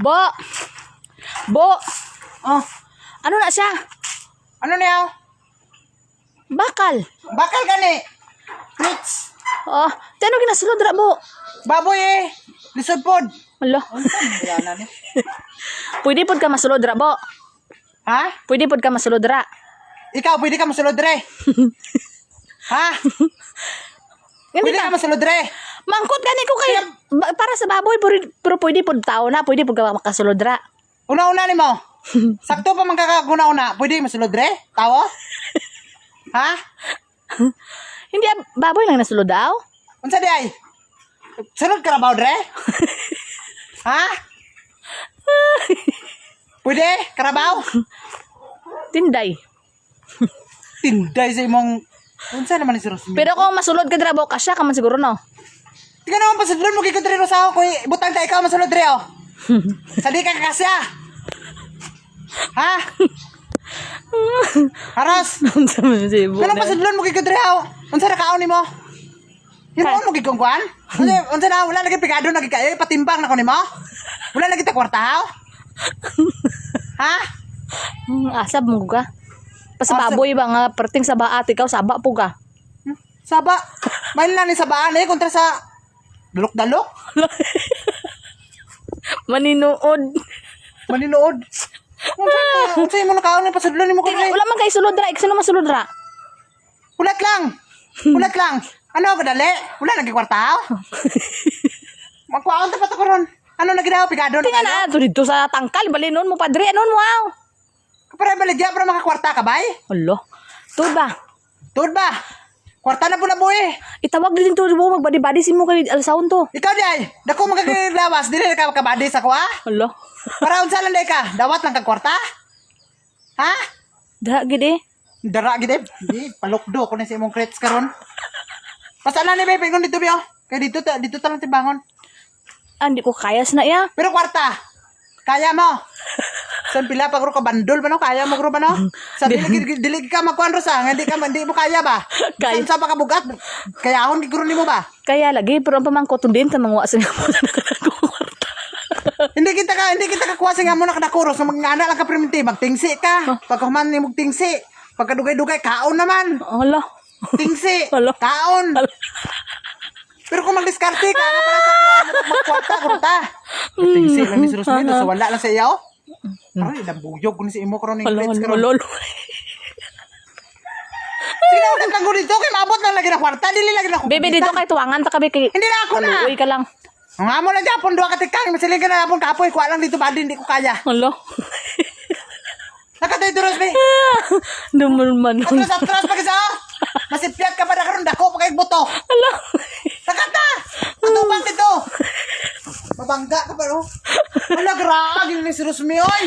Bo! Bo! Oh, Ano na siya? ano niya? Bakal. Bakal gani. Rich. Oh, tiano ginasulod ra mo? Baboy eh. Lisod pod. Alo. Wala na ni. Pwede pod ka masulod ra, Bo. Ha? Pwede pod ka masulod ra. Ikaw pwede ka masulod re. Ha? Hindi Pwede ka. ka masulod re. Mangkot gani ko kay para sa baboy pero pwede pod tao na, pwede pod ka makasulod ra. Una-una ni mo. Sakto pa man kakaguna-una. Pwede masulod re? Tawo? Ha? Hindi baboy lang nasulod daw. Unsa di ay? Sulod karabaw re? Ha? Pwede? Karabaw? Tinday. Tinday sa imong... Unsa naman ni si Rosmi? Pero kung masulod ka dira, Bo, kasya ka man siguro no. Tika naman pasulod mo kikot rin sa ako. Butang ta ikaw masulod re oh. Sa di ka kakasya. Ha? Haros. Unsa man si Bo? Kanang pasulod mo kikot rin oh. Unsa na kaon nimo? Himo mo gigong kuan? Unsa na wala lagi pikado lagi kayo patimbang na ko nimo? Wala lagi ta kwarta oh. Ha? Asab mo ka. Pa sa Asab. baboy ba nga perting sa baat ikaw saba po ka. Saba. Mail lang ni sabaan eh kontra sa dalok-dalok. Maninuod. Maninuod. Unsa mo nakaon ni pasulod nimo ko Wala man kay sulod ra, iksa naman sulod ra. Ulat lang. Ulat lang. Ano kadali? Wala lagi kwarta oh. Magkuhaon ta pa to karon. Ano na ginawa pikado na Tinga na to dito sa tangkal balinon mo padre anon mo aw. Kapare baligya para makakwarta ka bay? Hello. Tuod ba? Tuod ba? Kwarta na po na buhi. Itawag din to mo magbadi-badi si mo kay alsaon to. Ikaw di ay. Dako magkakalawas. Dili ka kabadi sa kuha. Hello. Para unsa lang day ka? Dawat lang kag kwarta? Ha? Da gid eh. Dara gid eh. Di palukdo ko na sa imong crates karon. Pasala ni bebe kun dito biyo. Kay dito ta lang tibangon. Andi ko kayas na ya. Pero kwarta. Kaya mo. San pila pa ka bandol ba no? Kaya mo gro ba no? Sa dili ka magkuan ro sa, hindi mo kaya ba? Kaya. Sa pa ka bugat. Kaya ahon giguro nimo ba? Kaya lagi pero ang pamangkot din ta mangwa sa mo. Hindi kita ka kuha sa nga mo nakadakuro so magngana lang ka priminti magtingsi ka. Pagkahuman nimo tingsi, pagkadugay-dugay kaon naman. Hala. Tingsi, Hala. kaon. Pero kung mag-diskarte ka, nga pala sa magkwarta, kurta. Tingsi lang ni si Rosmi, so wala lang sa iyo. Aray, nabuyog ko ni si Imo karon ng plates karon. Lolo. Sige na, huwag kang dito, kay maabot lang lagi na kwarta, dili lagi na kwarta. Bebe dito kay tuwangan ta kabe kay. Hindi na ako na. Uy ka lang. Ang amo lang Japon, duha ka tikang, masiling ka na Japon, kapoy, kuha lang dito, badi, hindi ko kaya. Hala. Nakatay ito, Rosmi. Duman. Atras, pag-isa, masipyat ka pa na karon, dako, pagkaig buto. Hala. Nakata! Matubang dito! Mabangga ka pa, no? Wala, graag, yun ni si Rosmi, oy!